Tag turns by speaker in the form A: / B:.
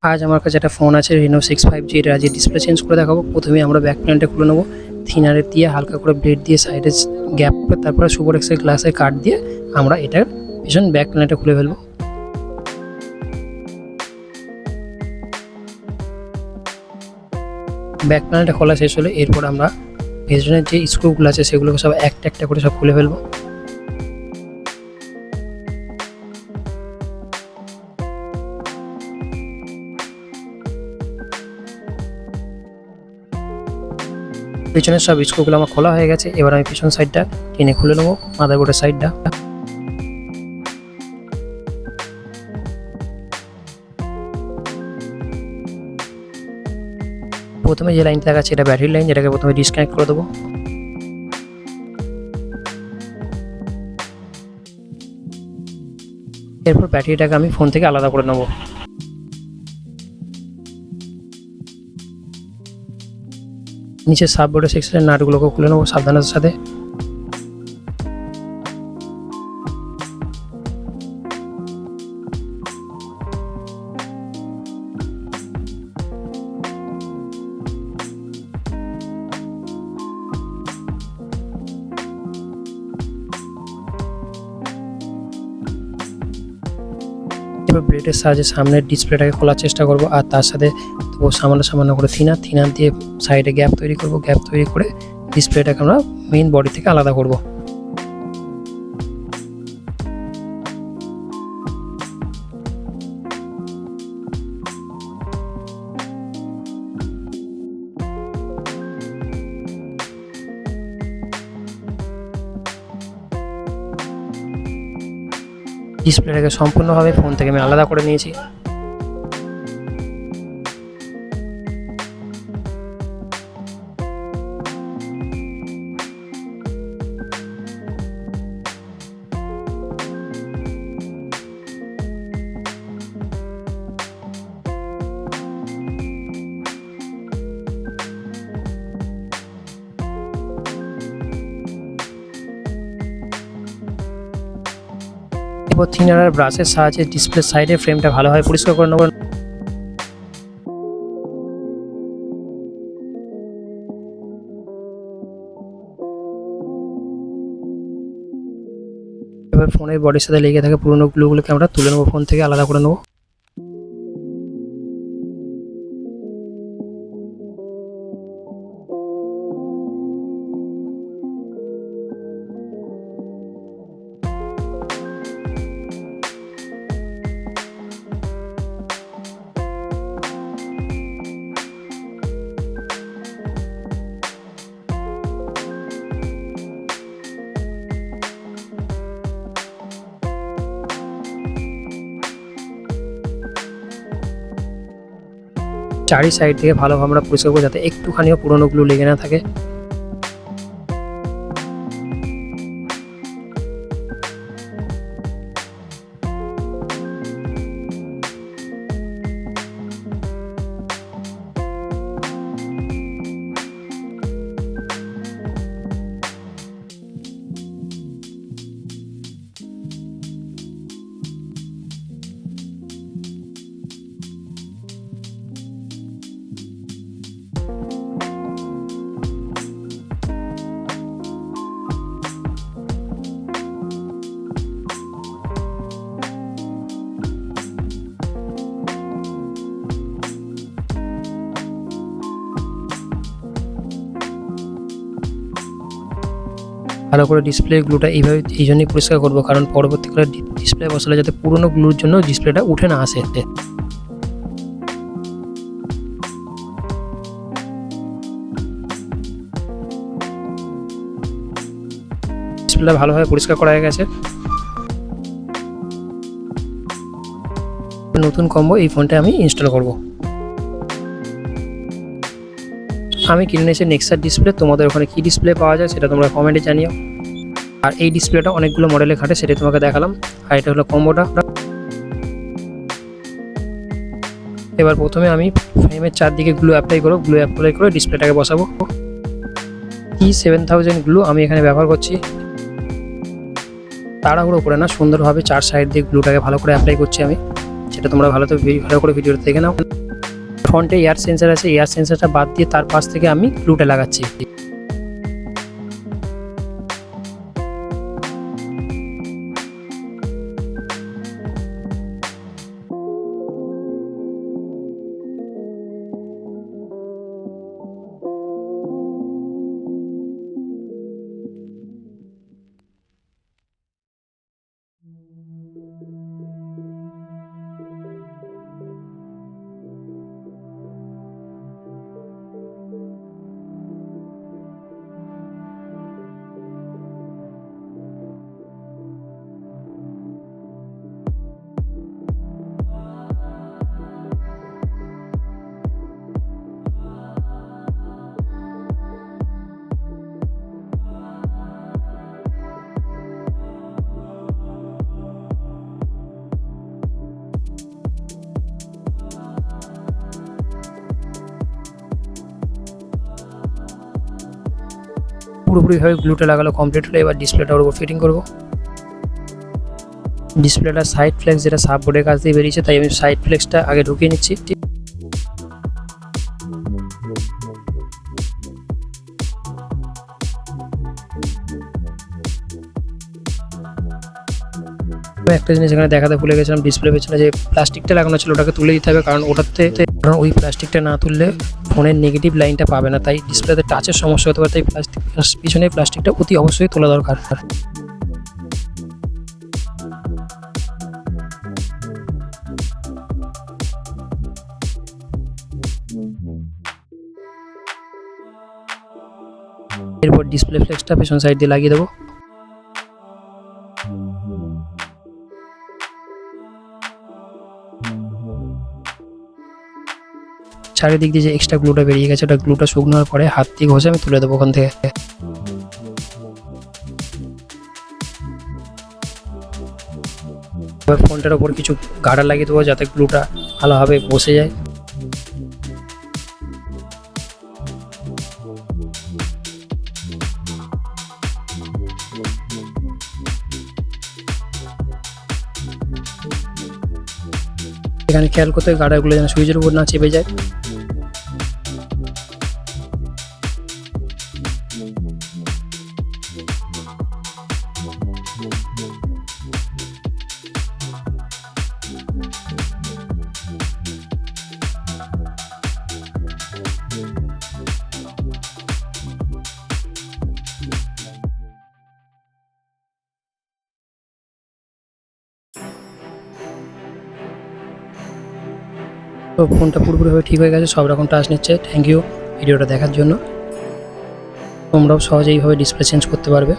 A: আজ আমার কাছে একটা ফোন আছে Reno 6 5G, এটা আজ ডিসপ্লে চেঞ্জ করে দেখাবো। প্রথমে আমরা ব্যাক প্যানেলটা খুলে নেবো, থিনারে দিয়ে হালকা করে ব্লেড দিয়ে সাইডে গ্যাপ করে তারপরে সুপার এক্সেল গ্লাসে কাট দিয়ে আমরা এটার ভীষণ ব্যাক প্যানেলটা খুলে ফেলবো। ব্যাক প্যানেলটা খোলা শেষ হলে এরপর আমরা ভেতরের যে স্ক্রুগুলো আছে সেগুলোকে সব একটা একটা করে সব খুলে ফেলবো। পিছনের সব স্ক্রুগুলো আমার খোলা হয়ে গেছে। এবার আমি পিছন সাইডটা টেনে খুলে নেবো, মাদারবোর্ডের সাইডটা। প্রথমে যে লাইনটা দেখাচ্ছে এটা ব্যাটারি লাইন, যেটাকে প্রথমে ডিসকানেক্ট করে দেবো। এরপর ব্যাটারিটাকে আমি ফোন থেকে আলাদা করে নেবো। নিচে সাববোর্ডের সেকশনের নাটগুলোকে খুলে নেবো সাবধানতার সাথে। এবার ব্লেডের সাহায্যে সামনের ডিসপ্লেটাকে খোলার চেষ্টা করব, আর তার সাথে সামান্য সামান্য করে থিনার দিয়ে সাইডে গ্যাপ তৈরি করব। গ্যাপ তৈরি করে ডিসপ্লেটাকে আমরা মেইন বডি থেকে আলাদা করব। ডিসপ্লেটাকে সম্পূর্ণভাবে ফোন থেকে আমি আলাদা করে নিয়েছি। এরপর থিনার আর ব্রাশের সাহায্যে ডিসপ্লে সাইডের ফ্রেমটা ভালোভাবে পরিষ্কার করে নেব। এবার ফোনের বডির সাথে লেগে থাকা পুরোনো গ্লুগুলোকে আমরা তুলে নেবো, ফোন থেকে আলাদা করে নেবো। চারি সাইড থেকে ভালোভাবে আমরা পরিষ্কার করবো যাতে একটুখানিও পুরোনো গ্লু লেগে না থাকে। ভালো করে ডিসপ্লে গ্লুটা এইভাবে এই জন্যই পরিষ্কার করবো, কারণ পরবর্তীকালে ডিসপ্লে বসালে যাতে পুরোনো গ্লুর জন্য ডিসপ্লেটা উঠে না আসে। ডিসপ্লেটা ভালোভাবে পরিষ্কার করা হয়ে গেছে। নতুন কম্বো এই ফোনটা আমি ইনস্টল করব। আমি কিনে নিয়েছি নেক্সার ডিসপ্লে। তোমাদের ওখানে কী ডিসপ্লে পাওয়া যায় সেটা তোমরা কমেন্টে জানিও। আর এই ডিসপ্লেটা অনেকগুলো মডেলে খাটে, সেটাই তোমাকে দেখালাম। আর এটা হলো কম্বোটা। এবার প্রথমে আমি ফ্রেমের চারদিকে গ্লু অ্যাপ্লাই করব। গ্লু অ্যাপ্লাই করে ডিসপ্লেটাকে বসাবো। T7000 গ্লু আমি এখানে ব্যবহার করছি। তাড়াহুড়ো করে না, সুন্দরভাবে চার সাইড দিয়ে গ্লুটাকে ভালো করে অ্যাপ্লাই করছি আমি। সেটা তোমরা ভালো করে ভিডিওটা দেখে নাও। ফ্রন্টে এয়ার সেন্সার আছে, এয়ার সেন্সারটা বাদ দিয়ে তার পাশ থেকে আমি গ্লুটা লাগাচ্ছি। পুরোপুরিভাবে গ্লুটা লাগানো কমপ্লিট হলো। এবার ডিসপ্লেটার উপর ফিটিং করব। ডিসপ্লেটার সাইড ফ্লেক্স যেটা সাববোর্ডের কাছ দিয়ে বেরিয়েছে, তাই আমি সাইড ফ্লেক্সটা আগে ঢুকিয়ে নিচ্ছি। একটা জিনিস এখানে দেখাতে ভুলে গেছিলাম, ডিসপ্লে পেছনে যে প্লাস্টিকটা লাগানো ছিল ওটাকে তুলে দিতে হবে, কারণ ওই প্লাস্টিকটা না তুললে ফোনের নেগেটিভ লাইনটা পাবে না, তাই ডিসপ্লেতে টাচের সমস্যা হতে পারে, তাই পিছনে প্লাস্টিকটা অতি অবশ্যই তোলা দরকার। এরপর ডিসপ্লে ফ্লেক্সটা পেছন সাইড দিয়ে লাগিয়ে দেবো। চারিদিক দিয়ে যে এক্সট্রা গ্লুটা বেরিয়ে গেছে, ওটা গ্লুটা শুকনো হওয়ার পরে হাত দিয়ে ঘষে আমি তুলে দেবো ওখান থেকে। এবার ফোনটার ওপর কিছু গার্ডার লাগিয়ে দেবো যাতে গ্লুটা ভালোভাবে বসে যায়। এখানে খেয়াল করতে হবে গার্ডারগুলো যেন সুইচের উপর না চেপে যায়। তো ফোনটা পুরোপুরিভাবে ঠিক হয়ে গেছে, সব রকম টাচ নিচ্ছে। থ্যাংক ইউ ভিডিওটা দেখার জন্য। তোমরাও সহজেই এইভাবে ডিসপ্লে চেঞ্জ করতে পারবে।